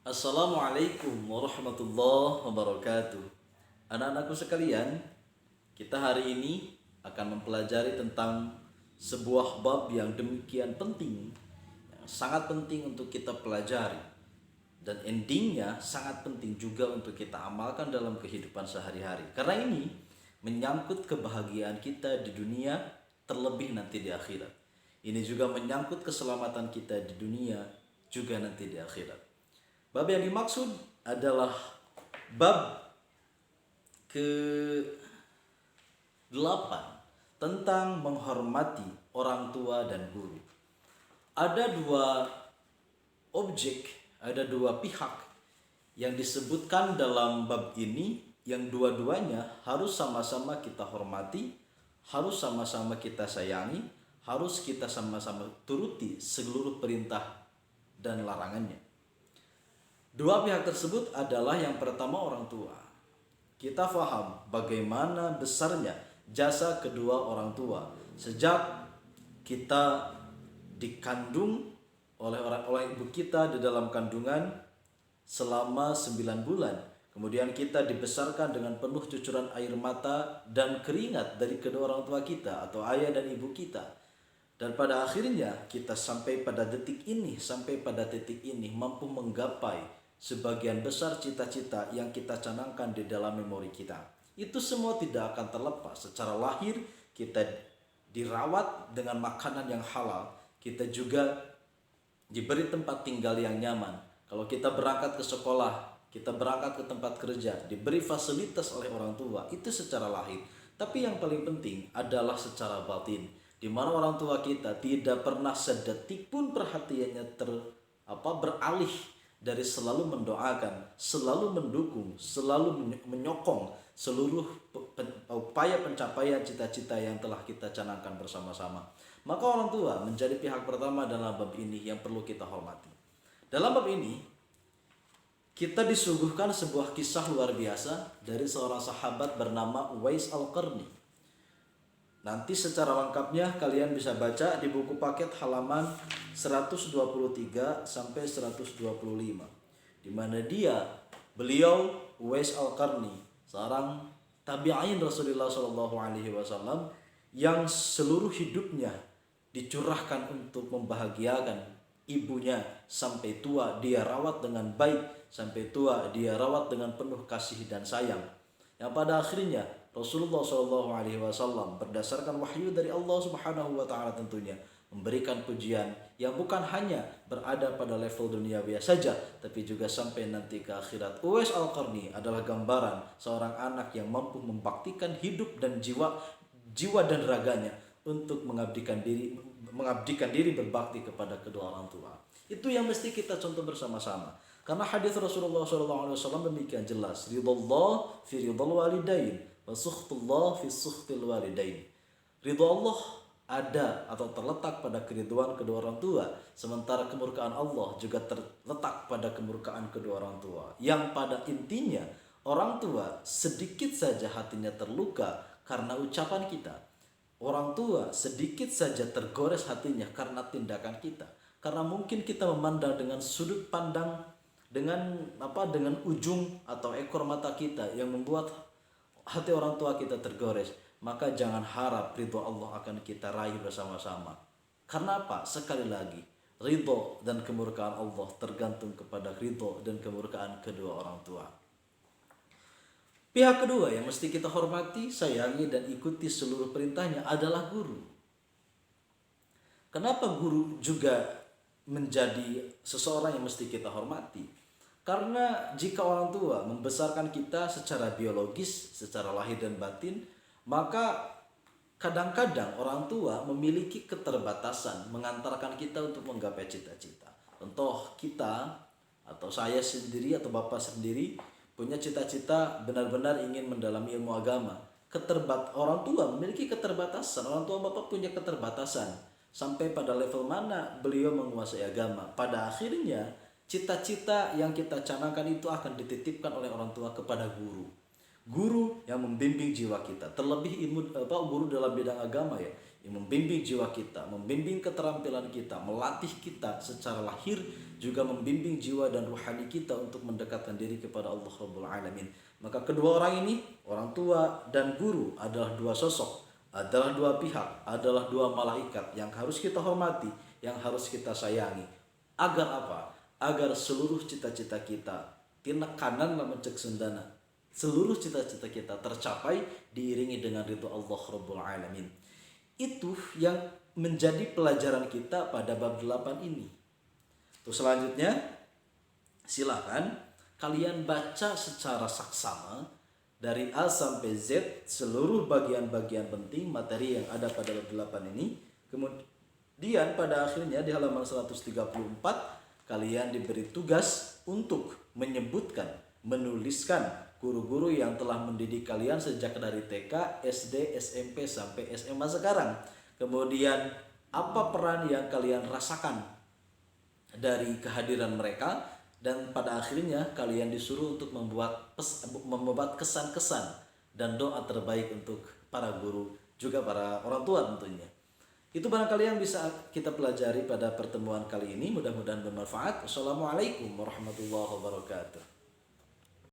Assalamualaikum warahmatullahi wabarakatuh. Anak-anakku sekalian, kita hari ini akan mempelajari tentang sebuah bab yang demikian penting, yang sangat penting untuk kita pelajari, dan endingnya sangat penting juga untuk kita amalkan dalam kehidupan sehari-hari. Karena ini menyangkut kebahagiaan kita di dunia, terlebih nanti di akhirat. Ini juga menyangkut keselamatan kita di dunia, juga nanti di akhirat. Bab yang dimaksud adalah bab ke-8 tentang menghormati orang tua dan guru. Ada dua objek, ada dua pihak yang disebutkan dalam bab ini yang dua-duanya harus sama-sama kita hormati, harus sama-sama kita sayangi, harus kita sama-sama turuti seluruh perintah dan larangannya. Dua pihak tersebut adalah yang pertama orang tua. Kita faham bagaimana besarnya jasa kedua orang tua sejak kita dikandung oleh ibu kita di dalam kandungan selama 9 bulan. Kemudian kita dibesarkan dengan penuh cucuran air mata dan keringat dari kedua orang tua kita atau ayah dan ibu kita. Dan pada akhirnya kita sampai pada titik ini mampu menggapai sebagian besar cita-cita yang kita canangkan di dalam memori kita. Itu semua tidak akan terlepas. Secara lahir kita dirawat dengan makanan yang halal. Kita juga diberi tempat tinggal yang nyaman. Kalau kita berangkat ke sekolah, kita berangkat ke tempat kerja, diberi fasilitas oleh orang tua, itu secara lahir. Tapi yang paling penting adalah secara batin, di mana orang tua kita tidak pernah sedetik pun perhatiannya beralih dari selalu mendoakan, selalu mendukung, selalu menyokong seluruh upaya pencapaian cita-cita yang telah kita canangkan bersama-sama. Maka orang tua menjadi pihak pertama dalam bab ini yang perlu kita hormati. Dalam bab ini kita disuguhkan sebuah kisah luar biasa dari seorang sahabat bernama Uwais Al-Qarni. Nanti secara lengkapnya kalian bisa baca di buku paket halaman 123 sampai 125. Di mana beliau Uwais Al-Qarni, seorang tabi'in Rasulullah SAW yang seluruh hidupnya dicurahkan untuk membahagiakan ibunya sampai tua, dia rawat dengan baik, sampai tua dia rawat dengan penuh kasih dan sayang. Yang pada akhirnya Rasulullah SAW berdasarkan wahyu dari Allah Subhanahu wa taala tentunya memberikan pujian yang bukan hanya berada pada level duniawi saja, tapi juga sampai nanti ke akhirat. Uwais Al-Qarni adalah gambaran seorang anak yang mampu membaktikan hidup dan jiwa dan raganya untuk mengabdikan diri berbakti kepada kedua orang tua. Itu yang mesti kita contoh bersama-sama. Karena hadis Rasulullah SAW demikian jelas, ridallah fi ridal walidain wa sukhtullah fi sukhtil walidain. Ridha Allah ada atau terletak pada keriduan kedua orang tua, sementara kemurkaan Allah juga terletak pada kemurkaan kedua orang tua. Yang pada intinya orang tua sedikit saja hatinya terluka karena ucapan kita. Orang tua sedikit saja tergores hatinya karena tindakan kita. Karena mungkin kita memandang dengan sudut pandang dengan ujung atau ekor mata kita yang membuat hati orang tua kita tergores, maka jangan harap ridho Allah akan kita raih bersama-sama. Karena apa? Sekali lagi, ridho dan kemurkaan Allah tergantung kepada ridho dan kemurkaan kedua orang tua. Pihak kedua yang mesti kita hormati, sayangi dan ikuti seluruh perintahnya adalah guru. Kenapa guru juga menjadi seseorang yang mesti kita hormati? Karena jika orang tua membesarkan kita secara biologis, secara lahir dan batin, maka kadang-kadang orang tua memiliki keterbatasan mengantarkan kita untuk menggapai cita-cita. Contoh, kita atau saya sendiri atau bapak sendiri punya cita-cita benar-benar ingin mendalami ilmu agama. Orang tua memiliki keterbatasan, orang tua bapak punya keterbatasan. Sampai pada level mana beliau menguasai agama. Pada akhirnya cita-cita yang kita canangkan itu akan dititipkan oleh orang tua kepada guru yang membimbing jiwa kita. Terlebih guru dalam bidang agama ya, yang membimbing jiwa kita, membimbing keterampilan kita, melatih kita secara lahir, juga membimbing jiwa dan ruhani kita untuk mendekatkan diri kepada Allah Rabbul Alamin. Maka kedua orang ini, orang tua dan guru, adalah dua sosok, adalah dua pihak, adalah dua malaikat yang harus kita hormati, yang harus kita sayangi. Agar apa? Agar seluruh cita-cita kita, tina kanan lamun cek Sundana, seluruh cita-cita kita tercapai diiringi dengan ridho Allah Rabbul Alamin. Itu yang menjadi pelajaran kita pada bab 8 ini. Terus selanjutnya silakan kalian baca secara saksama dari A sampai Z seluruh bagian-bagian penting materi yang ada pada bab 8 ini. Kemudian pada akhirnya di halaman 134 kalian diberi tugas untuk menyebutkan, menuliskan guru-guru yang telah mendidik kalian sejak dari TK, SD, SMP sampai SMA sekarang. Kemudian apa peran yang kalian rasakan dari kehadiran mereka, dan pada akhirnya kalian disuruh untuk membuat kesan-kesan dan doa terbaik untuk para guru, juga para orang tua tentunya. Itu barangkali yang bisa kita pelajari pada pertemuan kali ini. Mudah-mudahan bermanfaat. Wassalamualaikum warahmatullahi wabarakatuh.